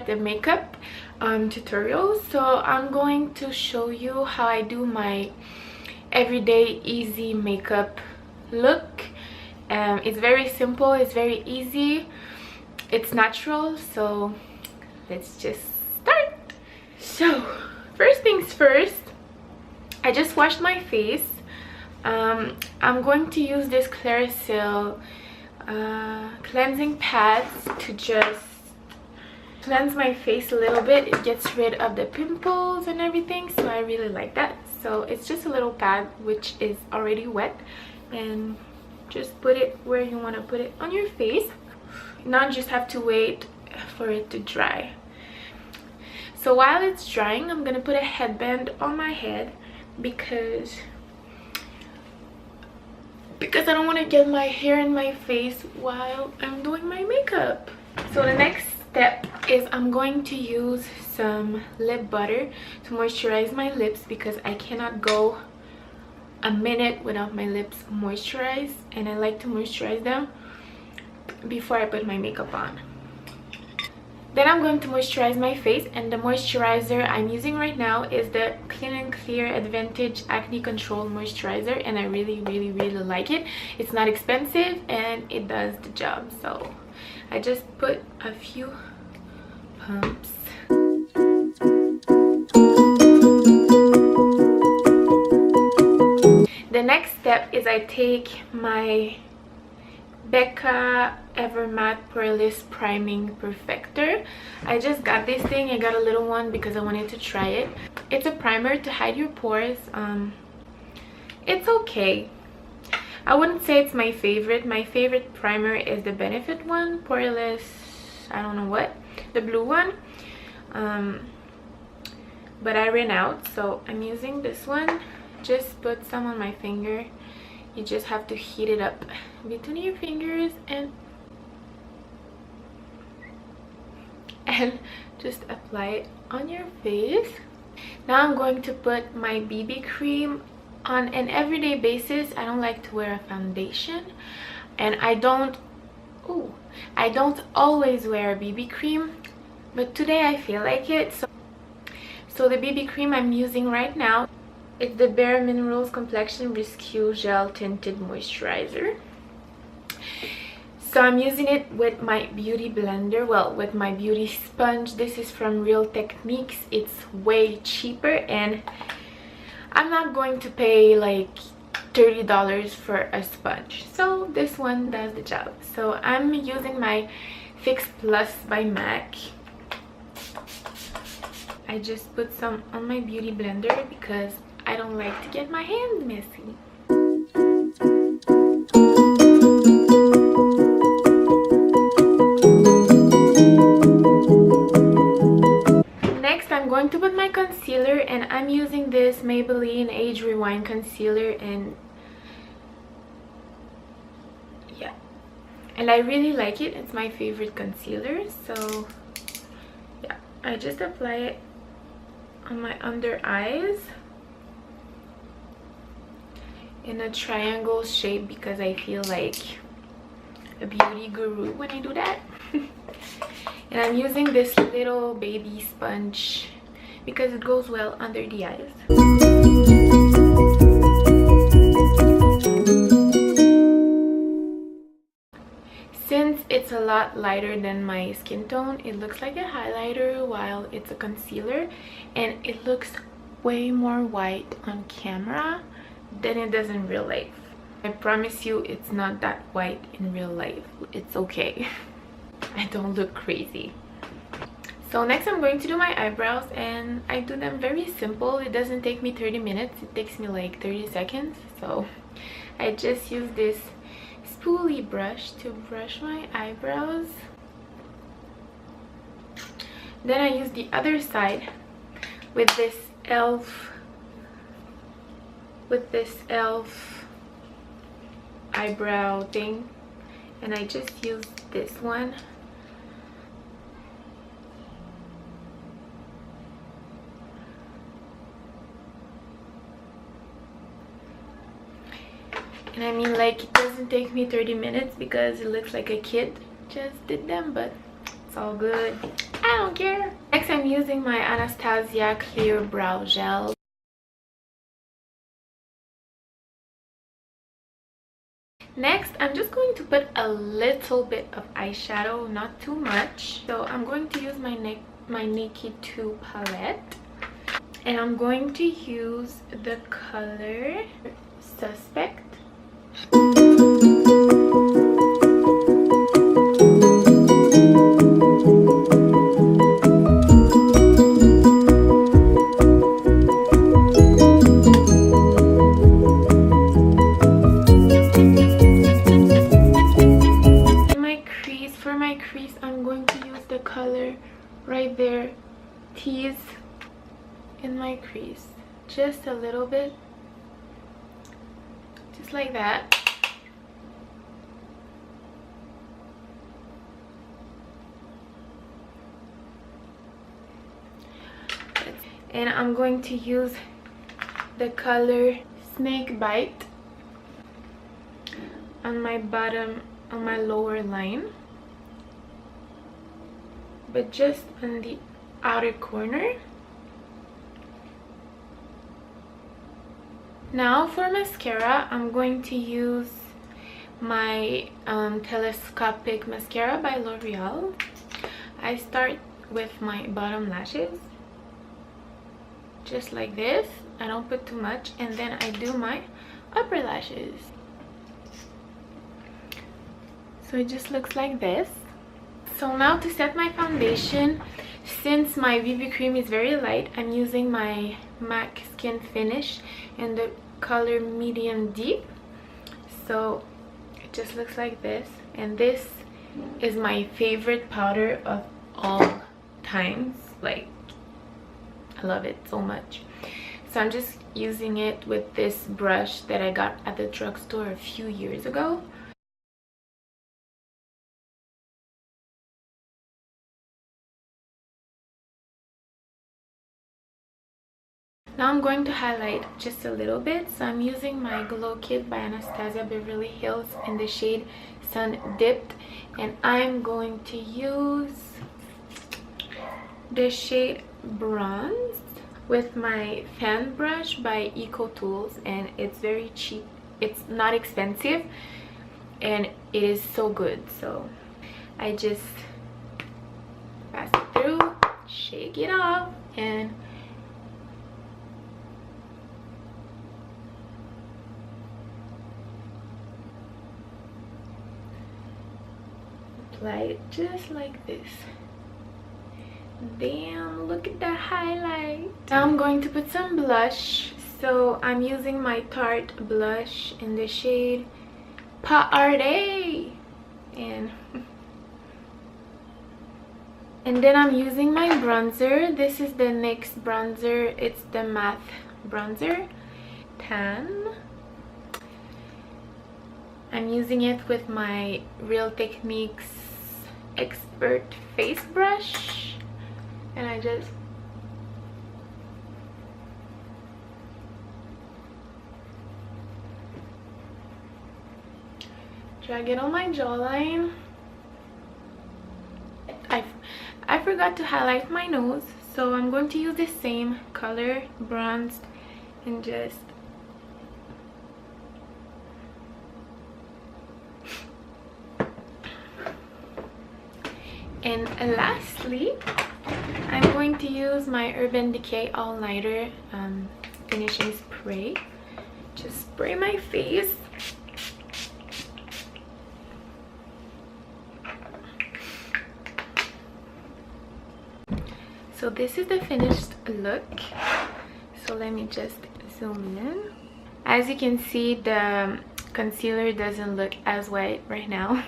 the makeup tutorial. So I'm going to show you how I do my everyday easy makeup look. It's very simple, it's very easy, it's natural, so let's just start. So first things first, I just washed my face. I'm going to use this Trisia cleansing pads to just cleanse my face a little bit. It gets rid of the pimples and everything, so I really like that. So it's just a little pad which is already wet, and just put it where you want to put it on your face. Now just have to wait for it to dry. So while it's drying, I'm gonna put a headband on my head because I don't want to get my hair in my face while I'm doing my makeup. So the next step is I'm going to use some lip butter to moisturize my lips because I cannot go a minute without my lips moisturized, and I like to moisturize them before I put my makeup on. Then I'm going to moisturize my face, and the moisturizer I'm using right now is the Clean & Clear Advantage Acne Control Moisturizer, and I really like it. It's not expensive and it does the job. So I just put a few pumps. The next step is I take my Becca Evermatte Poreless Priming Perfector. I just got this thing. I got a little one because I wanted to try it. It's a primer to hide your pores. It's okay. I wouldn't say it's my favorite. My favorite primer is the Benefit one, Poreless, I don't know what, the blue one. But I ran out, so I'm using this one. Just put some on my finger. You just have to heat it up between your fingers and just apply it on your face. Now I'm going to put my BB cream. On an everyday basis, I don't like to wear a foundation, and I don't always wear a BB cream, but today I feel like it. So the BB cream I'm using right now, it's the Bare Minerals Complexion Rescue Gel Tinted Moisturizer. So I'm using it with my beauty blender, well, with my beauty sponge. This is from Real Techniques. It's way cheaper, and I'm not going to pay like $30 for a sponge, so this one does the job. So I'm using my Fix Plus by MAC. I just put some on my beauty blender because I don't like to get my hands messy. Next, I'm going to put my concealer, and I'm using this Maybelline Age Rewind concealer, and yeah, and I really like it. It's my favorite concealer. So yeah, I just apply it on my under eyes in a triangle shape because I feel like a beauty guru when I do that. And I'm using this little baby sponge because it goes well under the eyes. Since it's a lot lighter than my skin tone, it looks like a highlighter while it's a concealer, and it looks way more white on camera than it does in real life. I promise you it's not that white in real life. It's okay. I don't look crazy. So next I'm going to do my eyebrows, and I do them very simple. It doesn't take me 30 minutes. It takes me like 30 seconds. So I just use this spoolie brush to brush my eyebrows. Then I use the other side with this elf eyebrow thing, and I just use this one. And I mean, like, it doesn't take me 30 minutes because it looks like a kid just did them, but it's all good. I don't skincare. Next, I'm using my Anastasia Clear Brow Gel. Next, I'm just going to put a little bit of eyeshadow, not too much. So I'm going to use my Naked 2 palette. And I'm going to use the color Suspect. For my crease, I'm going to use the color right there, Tease, in my crease. Just a little bit. Just like that. And I'm going to use the color Snake Bite on my bottom, on my lower line, but just on the outer corner. Now for mascara, I'm going to use my Telescopic Mascara by L'Oreal. I start with my bottom lashes, just like this. I don't put too much, and then I do my upper lashes. So it just looks like this. So now to set my foundation, since my BB cream is very light, I'm using my MAC Skin Finish in the color Medium Deep. So it just looks like this, and this is my favorite powder of all times. Like, I love it so much. So I'm just using it with this brush that I got at the drugstore a few years ago. Now I'm going to highlight just a little bit. So I'm using my Glow Kit by Anastasia Beverly Hills in the shade Sun Dipped, and I'm going to use the shade Bronze with my fan brush by Eco Tools, and it's very cheap. It's not expensive, and it is so good. So I just pass it through, shake it off, and apply it just like this. Damn, look at that highlight. Now I'm going to put some blush. So I'm using my Tarte blush in the shade Party, and then I'm using my bronzer. This is the NYX bronzer. It's the matte bronzer, Tan. I'm using it with my Real Techniques Expert face brush, and I just drag it on my jawline. I forgot to highlight my nose, so I'm going to use the same color, bronzed, and just and lastly, I'm going to use my Urban Decay All Nighter finishing spray. Just spray my face. So this is the finished look. So let me just zoom in. As you can see, the concealer doesn't look as white right now.